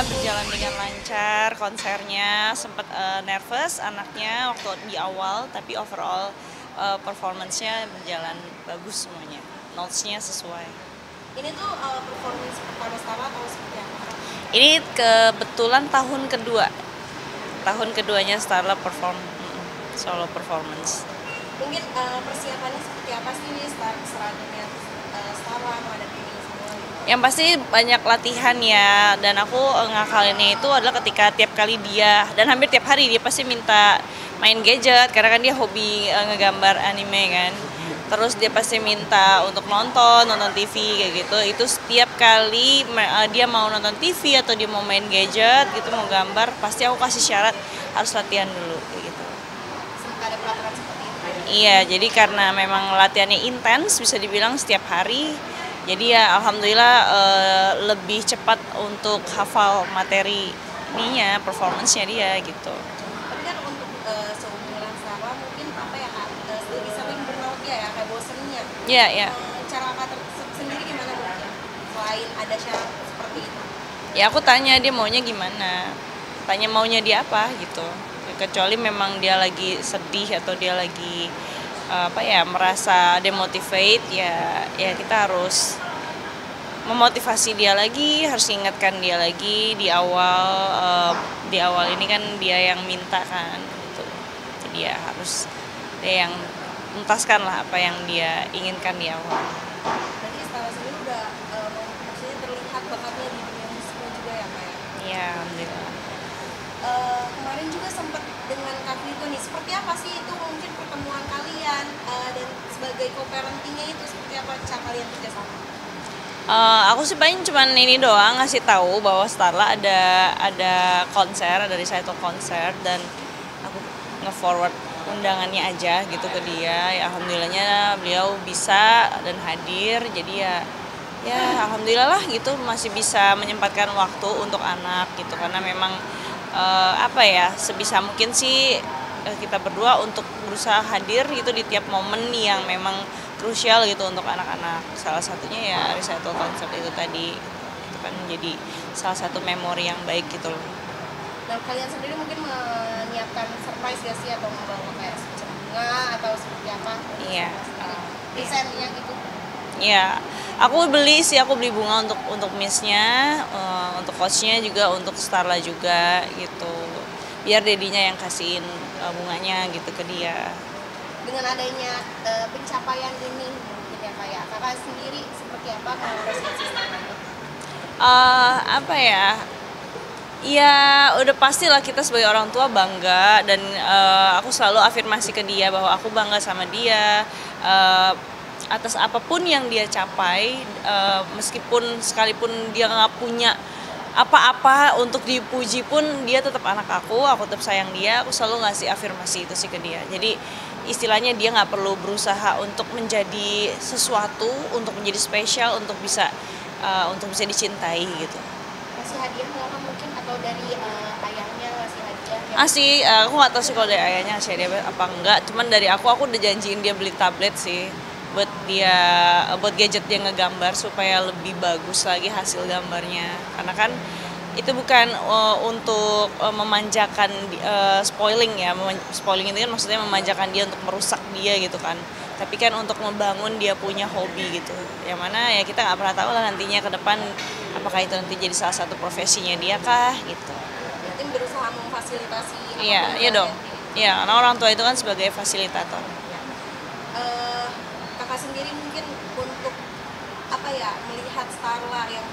berjalan dengan lancar konsernya, sempat nervous anaknya waktu di awal, tapi overall performance-nya berjalan bagus semuanya, notes-nya sesuai. Ini tuh performance pertama Stara atau seperti apa? Ini kebetulan tahun keduanya Starla perform solo performance. Mungkin persiapannya seperti apa sih nih seragamnya Stara menghadapi ini semua gitu? Yang pasti banyak latihan ya, dan aku ngakalinnya itu adalah ketika tiap kali dia, dan hampir tiap hari dia pasti minta main gadget, karena kan dia hobi ngegambar anime kan. Terus dia pasti minta untuk nonton TV kayak gitu. Itu setiap kali dia mau nonton TV atau dia mau main gadget gitu, mau gambar, pasti aku kasih syarat harus latihan dulu kayak gitu. Sempat ada peraturan seperti itu? Iya, jadi karena memang latihannya intens, bisa dibilang setiap hari. Jadi ya alhamdulillah lebih cepat untuk hafal materi ininya, performance-nya dia gitu. Tapi kan untuk seumuran Stara mungkin apa ya Kak, lebih sering bernausea ya, kayak bosennya. Iya, iya. Cara Kak sendiri gimana mungkin? Selain ada syarat seperti itu? Ya aku tanya dia maunya gimana. Tanya maunya dia apa gitu. Kecuali memang dia lagi sedih atau dia lagi merasa demotivate, ya kita harus memotivasi dia lagi, harus ingatkan dia lagi di awal ini kan dia yang minta kan gitu. Jadi ya harus dia yang menuntaskan lah apa yang dia inginkan di awal. Berarti Stara sendiri udah maksudnya terlihat bakatnya di dunia musik juga ya Kak ya? Iya, alhamdulillah. Kemarin juga sempat dengan Kak Vito nih, seperti apa sih itu mungkin pertemuan kalian dan sebagai co-parentingnya itu seperti apa cara kalian kerjasama? Aku sih paling cuman ini doang ngasih tahu bahwa Starla ada konser, ada recital konser, dan aku nge-forward undangannya aja gitu ke dia. Ya alhamdulillahnya beliau bisa dan hadir. Jadi ya alhamdulillah lah gitu masih bisa menyempatkan waktu untuk anak gitu, karena memang sebisa mungkin sih kita berdua untuk berusaha hadir gitu di tiap momen yang memang krusial gitu untuk anak-anak. Salah satunya ya recital konser itu tadi. Itu kan menjadi salah satu memori yang baik gitu loh. Dan kalian sendiri mungkin menyiapkan surprise gak sih atau membawa kayak semacam bunga atau seperti apa? Iya. Desainnya gitu. Iya, aku beli bunga untuk Miss-nya, untuk coach-nya juga, untuk Starla juga gitu. Biar dedinya yang kasihin bunganya gitu ke dia. Dengan adanya pencapaian ini mungkin ya kayak kakak sendiri seperti apa mengapresiasi Stara? Ya udah pastilah kita sebagai orang tua bangga, dan aku selalu afirmasi ke dia bahwa aku bangga sama dia atas apapun yang dia capai, meskipun sekalipun dia nggak punya apa-apa untuk dipuji pun dia tetap anak aku tetap sayang dia. Aku selalu ngasih afirmasi itu sih ke dia. Jadi istilahnya dia nggak perlu berusaha untuk menjadi sesuatu, untuk menjadi spesial, untuk bisa dicintai gitu. Kasih hadiah nggak Kak, mungkin atau dari ayahnya ngasih hadiah? Aku nggak tahu sih kalau dari ayahnya ngasih hadiah apa enggak. Cuman dari aku udah janjiin dia beli tablet sih buat gadget dia ngegambar supaya lebih bagus lagi hasil gambarnya. Karena kan itu bukan untuk memanjakan spoiling ya. Spoiling itu kan maksudnya memanjakan dia untuk merusak dia gitu kan. Tapi kan untuk membangun dia punya hobi gitu. Yang mana ya kita nggak pernah tahu lah nantinya ke depan apakah itu nanti jadi salah satu profesinya dia kah gitu. Berarti berusaha memfasilitasi. Iya dong. Iya, karena orang tua itu kan sebagai fasilitator. Kakak sendiri mungkin untuk melihat Starla yang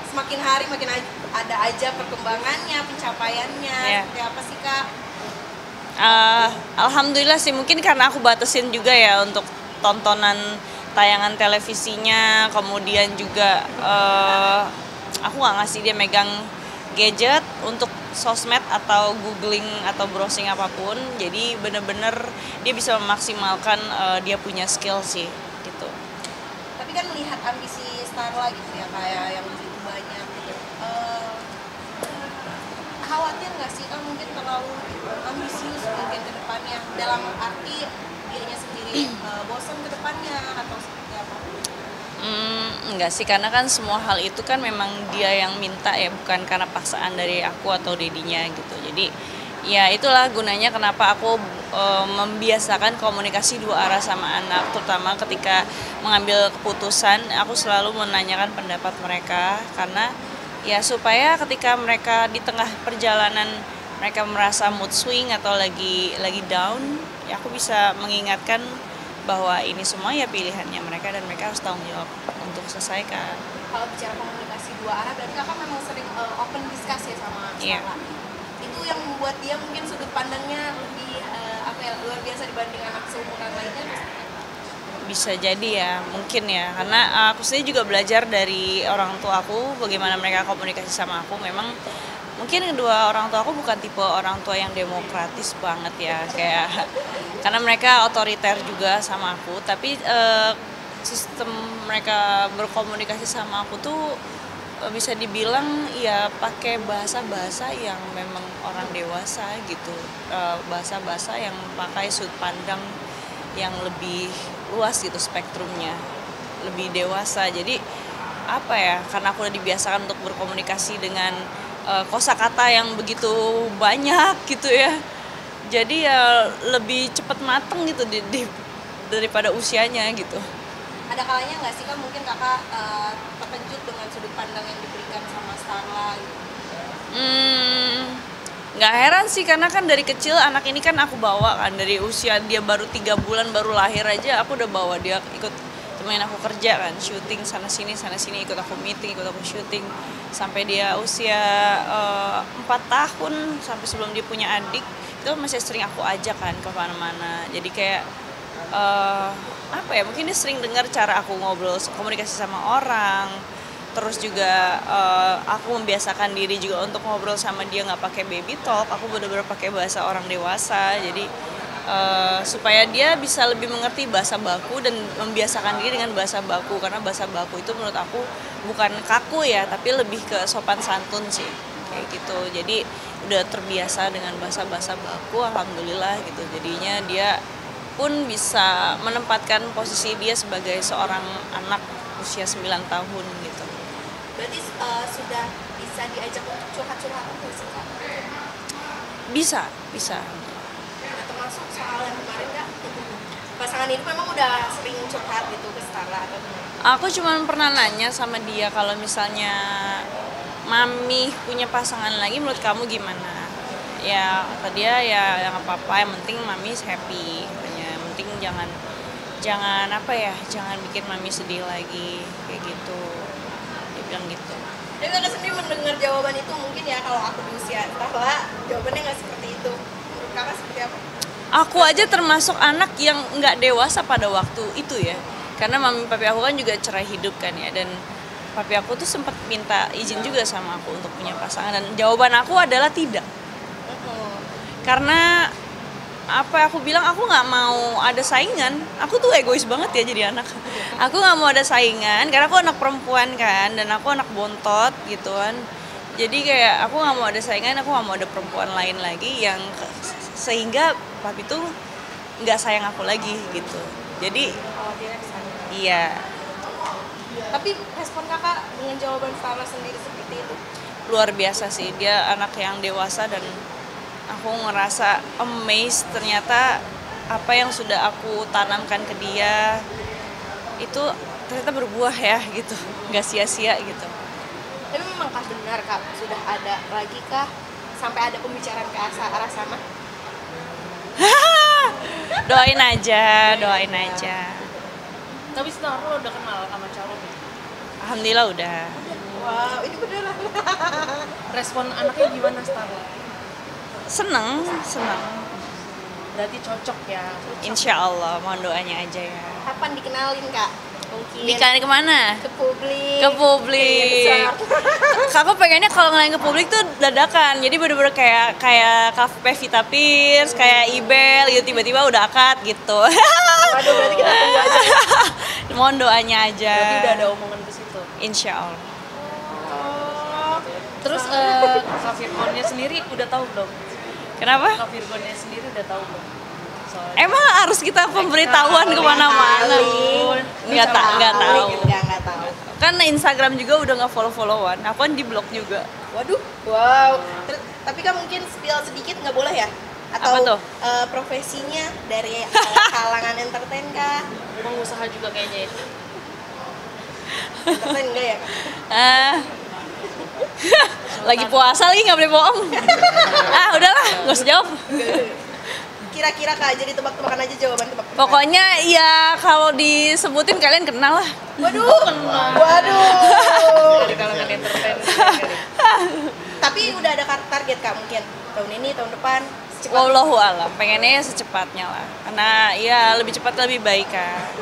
semakin hari makin ada aja perkembangannya, pencapaiannya, seperti apa sih Kak? Alhamdulillah sih, mungkin karena aku batasin juga ya untuk tontonan tayangan televisinya, kemudian juga aku nggak ngasih dia megang gadget untuk sosmed atau googling atau browsing apapun. Jadi bener-bener dia bisa memaksimalkan dia punya skill sih gitu. Tapi kan melihat ambisi Starla gitu ya kayak yang begitu banyak gitu, khawatir nggak sih Kak mungkin terlalu ambisius mungkin ke depannya, dalam arti dirinya sendiri bosan ke depannya atau seperti apa? Enggak sih, karena kan semua hal itu kan memang dia yang minta ya, bukan karena paksaan dari aku atau dedinya gitu. Jadi ya itulah gunanya kenapa aku membiasakan komunikasi dua arah sama anak, terutama ketika mengambil keputusan. Aku selalu menanyakan pendapat mereka karena ya supaya ketika mereka di tengah perjalanan mereka merasa mood swing atau lagi down, ya aku bisa mengingatkan bahwa ini semua ya pilihannya mereka dan mereka harus tanggung jawab untuk selesaikan. Kalau bicara komunikasi dua arah, berarti kakak memang sering open discuss ya sama Iya. Sarah. Itu yang membuat dia mungkin sudut pandangnya lebih luar biasa dibanding anak seumuran lainnya. Bisa jadi ya, mungkin ya, karena aku sendiri juga belajar dari orang tua aku bagaimana mereka komunikasi sama aku. Memang mungkin kedua orang tua aku bukan tipe orang tua yang demokratis banget ya, kayak karena mereka otoriter juga sama aku, tapi sistem mereka berkomunikasi sama aku tuh bisa dibilang ya pakai bahasa-bahasa yang memang orang dewasa gitu, bahasa-bahasa yang pakai sudut pandang yang lebih luas gitu, spektrumnya lebih dewasa. Jadi apa ya, karena aku udah dibiasakan untuk berkomunikasi dengan kosakata yang begitu banyak gitu ya, jadi ya lebih cepat mateng gitu daripada usianya gitu. Ada kalanya nggak sih kan mungkin kakak terkejut dengan sudut pandang yang diberikan sama Starla gitu? Nggak heran sih, karena kan dari kecil anak ini kan aku bawa kan, dari usia dia baru 3 bulan baru lahir aja aku udah bawa dia ikut temenin aku kerja kan, syuting sana sini, ikut aku meeting, ikut aku syuting sampai dia usia 4 tahun, sampai sebelum dia punya adik itu masih sering aku ajak kan kemana-mana. Jadi kayak apa ya, mungkin dia sering dengar cara aku ngobrol, komunikasi sama orang. Terus juga aku membiasakan diri juga untuk ngobrol sama dia nggak pakai baby talk, aku benar-benar pakai bahasa orang dewasa. Jadi supaya dia bisa lebih mengerti bahasa baku dan membiasakan diri dengan bahasa baku, karena bahasa baku itu menurut aku bukan kaku ya, tapi lebih ke sopan santun sih kayak gitu. Jadi udah terbiasa dengan bahasa-bahasa baku, alhamdulillah gitu. Jadinya dia pun bisa menempatkan posisi dia sebagai seorang anak usia 9 tahun gitu. Berarti sudah bisa diajak untuk curhat-curhat nggak sih kak? Bisa. Nah, termasuk soal yang kemarin kak, pasangan ini memang udah sering curhat gitu ke Starla atau gimana? Aku cuma pernah nanya sama dia kalau misalnya mami punya pasangan lagi menurut kamu gimana? Ya kata dia ya yang apa-apa, yang penting mami happy, yang penting jangan apa ya, jangan bikin mami sedih lagi kayak gitu. Dia bilang gitu. Tapi kakak sendiri mendengar jawaban itu mungkin ya, kalau aku di usia Starla jawabannya nggak seperti itu. Menurut kakak seperti apa? Aku aja termasuk anak yang nggak dewasa pada waktu itu ya, karena mami papi aku kan juga cerai hidup kan ya, dan papi aku tuh sempat minta izin juga sama aku untuk punya pasangan, dan jawaban aku adalah tidak. Karena apa aku bilang, aku nggak mau ada saingan. Aku tuh egois banget ya jadi anak. Aku nggak mau ada saingan karena aku anak perempuan kan, dan aku anak bontot gitu kan. Jadi kayak aku nggak mau ada saingan, aku nggak mau ada perempuan lain lagi yang sehingga papi tuh nggak sayang aku lagi gitu. Jadi iya. Tapi respon kakak dengan jawaban Starla sendiri seperti itu? Luar biasa sih, dia anak yang dewasa dan aku ngerasa amazed, ternyata apa yang sudah aku tanamkan ke dia itu ternyata berbuah ya gitu, nggak sia-sia gitu. Tapi memangkah benar kak sudah ada lagi kah sampai ada pembicaraan ke arah sana? Doain aja. Tapi setelah lo udah kenal sama calonnya? Alhamdulillah udah. Wow, ini beneran. Respon anaknya gimana setelah? Seneng. Berarti cocok ya? Insya Allah, mohon doanya aja ya. Kapan dikenalin kak? Mungkin Dikenalin kemana? ke publik. Ke publik. Aku pengennya kalau ngenalin ke publik tuh dadakan. Jadi bener-bener kayak Pevita Pierce, kayak Ibel gitu, tiba-tiba udah akad gitu. Waduh, berarti kita tunggu aja. Mohon doanya aja. Berarti udah ada omongan ke situ. Insya Allah. Terus Kak Virgonnya sendiri udah tahu belum? Kenapa? Kak Virgonnya sendiri udah tahu belum? Soalnya Emang harus kita pemberitahuan kemana-mana? Nggak tahu. Nggak Kan Instagram juga udah nggak follow-followan, aku kan di blog juga. Waduh, wow. Tapi kan mungkin spill sedikit nggak boleh ya? Atau Apa tuh? Profesinya dari kalangan entertain kah? Pengusaha juga kayaknya itu. Entertain enggak ya? Ah. Lagi puasa lagi nggak boleh bohong. Udahlah, nggak usah jawab. Kira-kira Kak, jadi tebak-tebakan aja jawaban tebak-tebakan. Pokoknya ya kalau disebutin kalian kenal lah. Waduh, waduh. Dari kalangan entertain. Tapi udah ada target Kak mungkin tahun ini, tahun depan. Wallahu alam, pengennya secepatnya lah. Karena ya lebih cepat lebih baik kan.